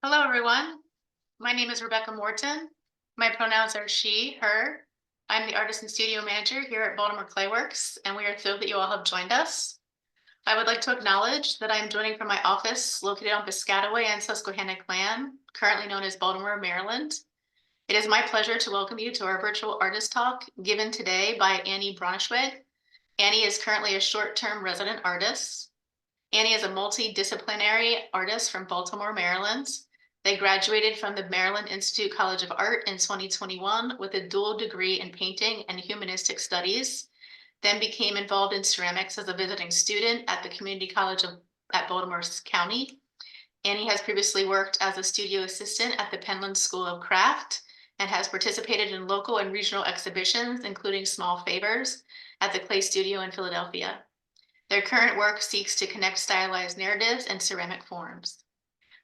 Hello, everyone. My name is Rebecca Morton. My pronouns are she, her. I'm the artist and studio manager here at Baltimore Clayworks, and we are thrilled that you all have joined us. I would like to acknowledge that I am joining from my office located on Piscataway and Susquehannock land, currently known as Baltimore, Maryland. It is my pleasure to welcome you to our virtual artist talk given today by Annie Braunschweig. Annie is currently a short-term resident artist. Annie is a multidisciplinary artist from Baltimore, Maryland. They graduated from the Maryland Institute College of Art in 2021 with a dual degree in painting and humanistic studies, then became involved in ceramics as a visiting student at the Community College at Baltimore County. Annie has previously worked as a studio assistant at the Penland School of Craft and has participated in local and regional exhibitions, including Small Favors at the Clay Studio in Philadelphia. Their current work seeks to connect stylized narratives and ceramic forms.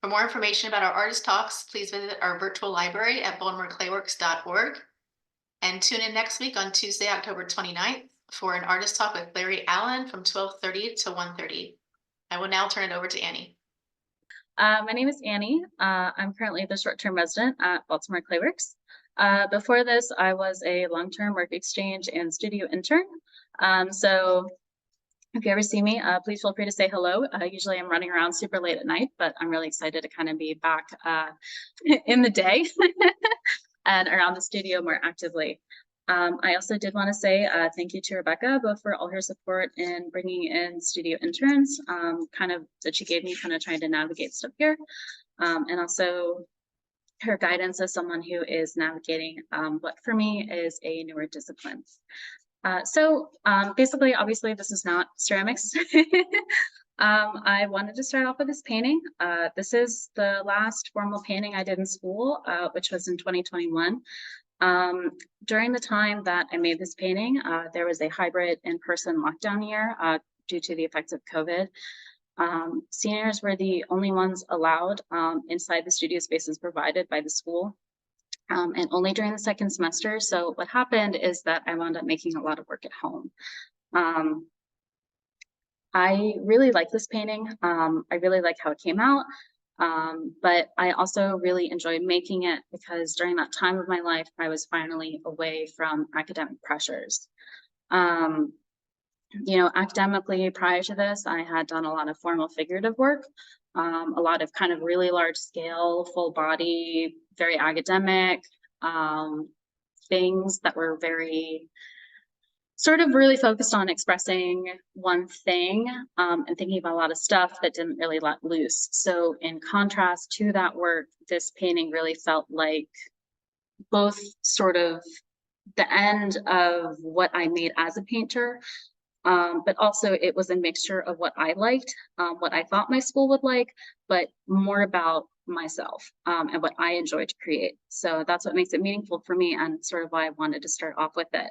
For more information about our artist talks, please visit our virtual library at baltimoreclayworks.org. And tune in next week on Tuesday, October 29th for an artist talk with Larry Allen from 12:30 to 1:30. I will now turn it over to Annie. My name is Annie. I'm currently the short-term resident at Baltimore Clayworks. Before this, I was a long-term work exchange and studio intern. So if you ever see me, please feel free to say hello. Usually I'm running around super late at night, but I'm really excited to kind of be back in the day and around the studio more actively. I also did want to say thank you to Rebecca, both for all her support in bringing in studio interns, kind of that she gave me kind of trying to navigate stuff here, and also her guidance as someone who is navigating what for me is a newer discipline. Basically, obviously, this is not ceramics. I wanted to start off with this painting. This is the last formal painting I did in school, which was in 2021. During the time that I made this painting, there was a hybrid in-person lockdown year due to the effects of COVID. Seniors were the only ones allowed inside the studio spaces provided by the school. And only during the second semester. So what happened is that I wound up making a lot of work at home. I really like this painting. I really like how it came out. But I also really enjoyed making it because during that time of my life, I was finally away from academic pressures. Academically prior to this, I had done a lot of formal figurative work, a lot of kind of really large scale, full body, very academic things that were very sort of really focused on expressing one thing and thinking about a lot of stuff that didn't really let loose. So in contrast to that work, this painting really felt like both sort of the end of what I made as a painter, but also it was a mixture of what I liked, what I thought my school would like, but more about myself and what I enjoy to create. So that's what makes it meaningful for me and sort of why I wanted to start off with it.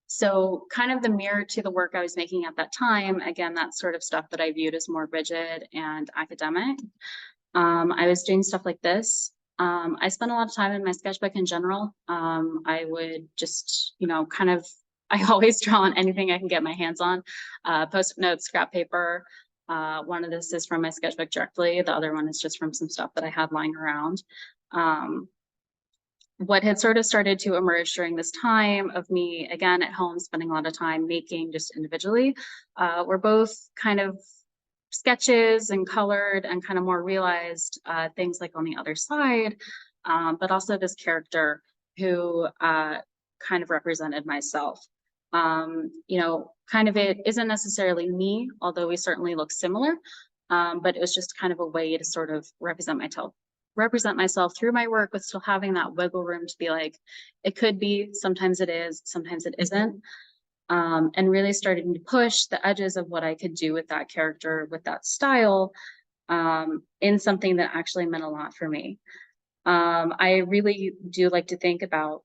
So kind of the mirror to the work I was making at that time, again, that sort of stuff that I viewed as more rigid and academic. I was doing stuff like this. I spent a lot of time in my sketchbook in general. I would just, I always draw on anything I can get my hands on, post-it notes, scrap paper. One of this is from my sketchbook directly. The other one is just from some stuff that I had lying around. What had sort of started to emerge during this time of me, again, at home, spending a lot of time making just individually, were both kind of sketches and colored and kind of more realized things like on the other side, but also this character who kind of represented myself. Kind of it isn't necessarily me, although we certainly look similar, but it was just kind of a way to sort of represent myself through my work with still having that wiggle room to be like, it could be, sometimes it is, sometimes it isn't. And really starting to push the edges of what I could do with that character, with that style, in something that actually meant a lot for me. I really do like to think about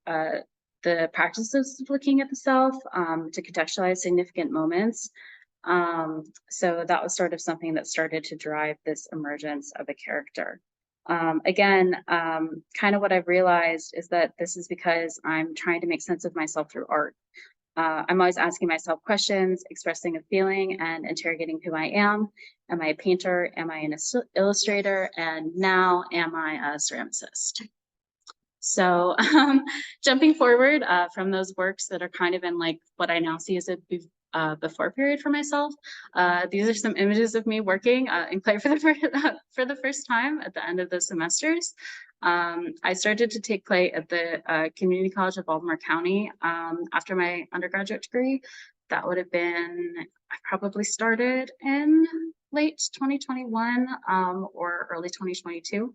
the practices of looking at the self to contextualize significant moments. So that was sort of something that started to drive this emergence of a character. Again, kind of what I've realized is that this is because I'm trying to make sense of myself through art. I'm always asking myself questions, expressing a feeling, and interrogating who I am. Am I a painter? Am I an illustrator? And now, am I a ceramicist? So, jumping forward from those works that are kind of in like what I now see as a before period for myself, these are some images of me working in clay for the for the first time at the end of the semesters. I started to take clay at the Community College of Baltimore County after my undergraduate degree. That would have been, I probably started in late 2021 or early 2022.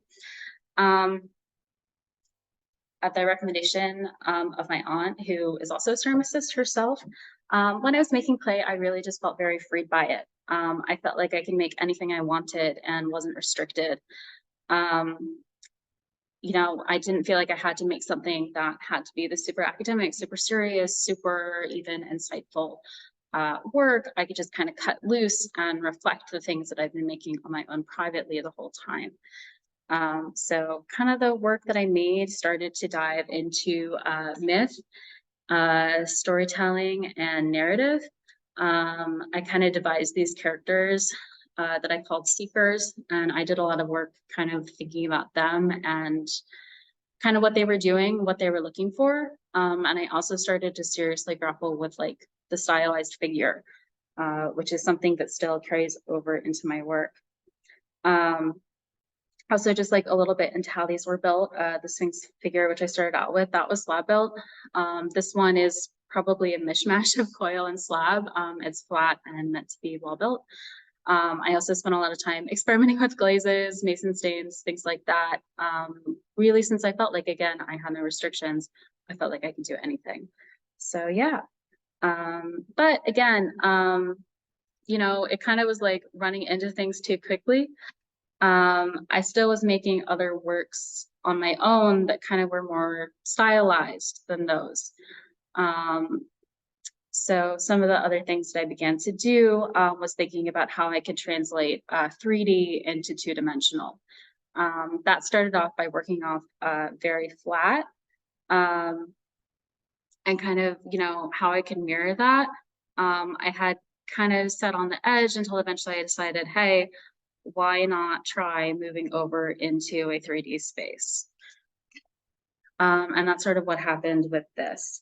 At the recommendation of my aunt, who is also a ceramicist herself. When I was making clay, I really just felt very freed by it. I felt like I could make anything I wanted and wasn't restricted. You know, I didn't feel like I had to make something that had to be the super academic, super serious, super even insightful work. I could just kind of cut loose and reflect the things that I've been making on my own privately the whole time. So kind of the work that I made started to dive into myth, storytelling, and narrative. I kind of devised these characters that I called seekers, and I did a lot of work kind of thinking about them and kind of what they were doing, what they were looking for. And I also started to seriously grapple with like the stylized figure, which is something that still carries over into my work. Also, just like a little bit into how these were built. The Sphinx figure, which I started out with, that was slab built. This one is probably a mishmash of coil and slab. It's flat and meant to be well built. I also spent a lot of time experimenting with glazes, mason stains, things like that. Really, since I felt like, again, I had no restrictions, I felt like I could do anything. So yeah. But again, you know, it kind of was like running into things too quickly. I still was making other works on my own that kind of were more stylized than those. So some of the other things that I began to do was thinking about how I could translate 3D into two-dimensional. That started off by working off very flat and kind of, you know, how I could mirror that. I had kind of set on the edge until eventually I decided, hey, why not try moving over into a 3D space? And that's sort of what happened with this.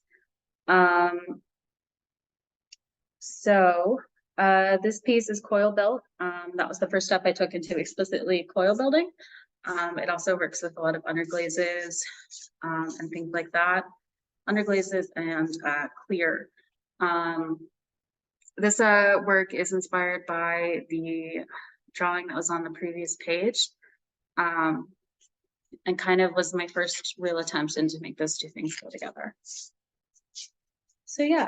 So this piece is coil built. That was the first step I took into explicitly coil building. It also works with a lot of underglazes and things like that. Underglazes and clear. This work is inspired by the drawing that was on the previous page, and kind of was my first real attempt into make those two things go together. So yeah,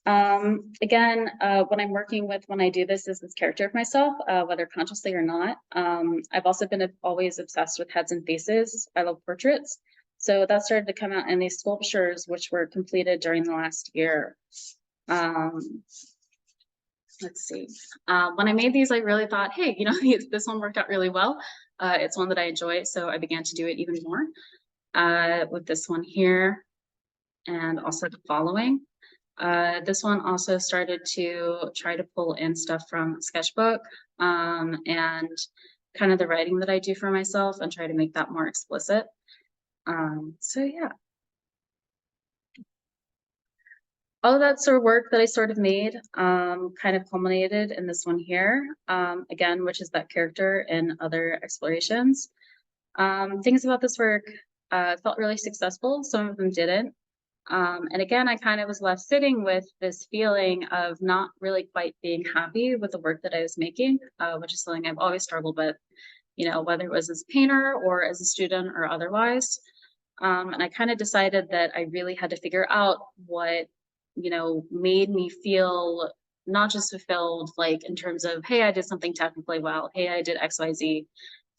again, what I'm working with when I do this is this character of myself, whether consciously or not. I've also been always obsessed with heads and faces. I love portraits. So that started to come out in these sculptures, which were completed during the last year. Let's see. When I made these, I really thought, hey, you know, this one worked out really well. It's one that I enjoy, so I began to do it even more with this one here and also the following. This one also started to try to pull in stuff from sketchbook and kind of the writing that I do for myself and try to make that more explicit. So yeah. All of that sort of work that I sort of made kind of culminated in this one here, again, which is that character and other explorations. Things about this work felt really successful. Some of them didn't. And again, I kind of was left sitting with this feeling of not really quite being happy with the work that I was making, which is something I've always struggled with, you know, whether it was as a painter or as a student or otherwise. And I kind of decided that I really had to figure out what, you know, made me feel not just fulfilled, like in terms of, hey, I did something technically well, hey, I did XYZ,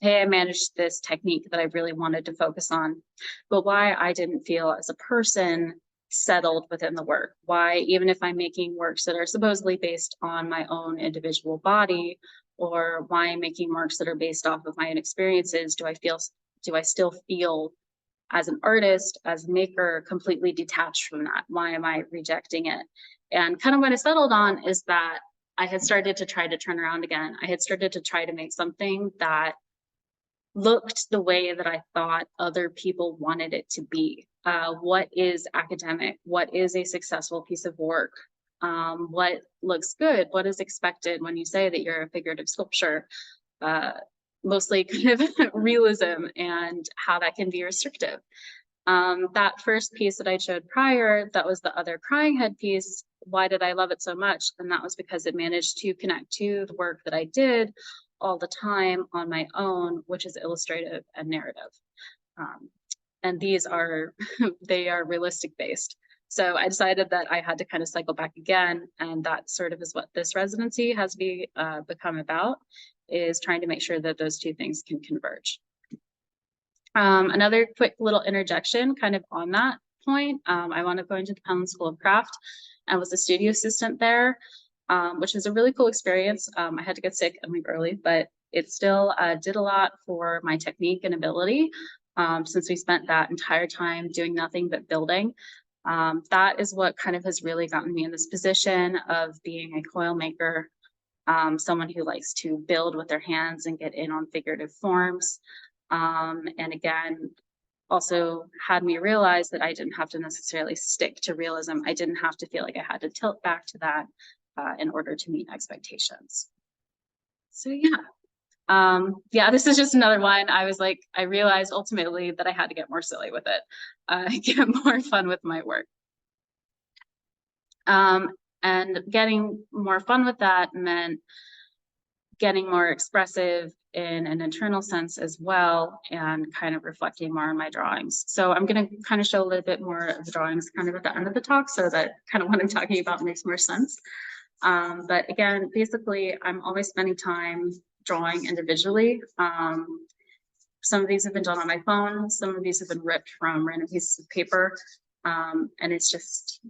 hey, I managed this technique that I really wanted to focus on, but why I didn't feel as a person settled within the work. Why, even if I'm making works that are supposedly based on my own individual body, or why I'm making works that are based off of my own experiences, do I still feel as an artist, as a maker, completely detached from that. Why am I rejecting it? And kind of what I settled on is that I had started to try to turn around again. I had started to try to make something that looked the way that I thought other people wanted it to be. What is academic? What is a successful piece of work? What looks good? What is expected when you say that you're a figurative sculpture? Mostly kind of realism and how that can be restrictive. That first piece that I showed prior, that was the other crying head piece. Why did I love it so much? And that was because it managed to connect to the work that I did all the time on my own, which is illustrative and narrative. And these are, they are realistic based. So I decided that I had to kind of cycle back again. And that sort of is what this residency has become about, is trying to make sure that those two things can converge. Another quick little interjection kind of on that point. I wound up going to the Penland School of Craft and was a studio assistant there, which is a really cool experience. I had to get sick and leave early, but it still did a lot for my technique and ability, since we spent that entire time doing nothing but building. That is what kind of has really gotten me in this position of being a coil maker, someone who likes to build with their hands and get in on figurative forms. And again, also had me realize that I didn't have to necessarily stick to realism. I didn't have to feel like I had to tilt back to that in order to meet expectations. So yeah, this is just another one. I was like, I realized ultimately that I had to get more silly with it, get more fun with my work. And getting more fun with that meant getting more expressive in an internal sense as well, and kind of reflecting more on my drawings. So I'm going to kind of show a little bit more of the drawings kind of at the end of the talk, so that kind of what I'm talking about makes more sense. But again, basically, I'm always spending time drawing individually. Some of these have been done on my phone. Some of these have been ripped from random pieces of paper. And it's just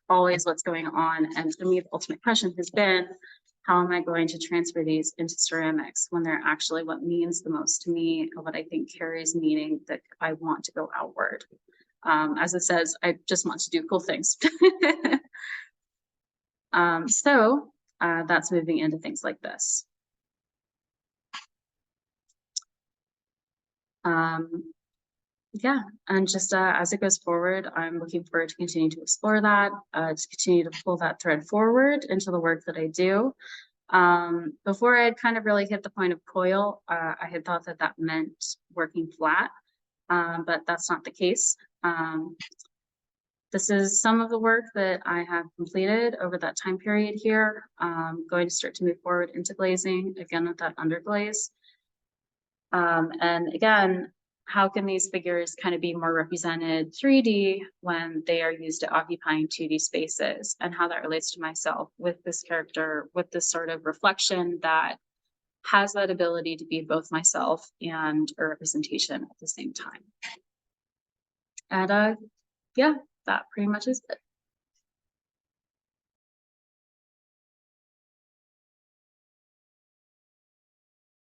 always what's going on. And for me, the ultimate question has been, how am I going to transfer these into ceramics when they're actually what means the most to me, and what I think carries meaning that I want to go outward? As it says, I just want to do cool things. So that's moving into things like this. Yeah, and just as it goes forward, I'm looking forward to continue to explore that, to continue to pull that thread forward into the work that I do. Before I had kind of really hit the point of coil, I had thought that that meant working flat, but that's not the case. This is some of the work that I have completed over that time period here. Going to start to move forward into glazing, again with that underglaze. And again, how can these figures kind of be more represented 3D when they are used to occupying 2D spaces, and how that relates to myself with this character, with this sort of reflection that has that ability to be both myself and a representation at the same time. And yeah, that pretty much is it.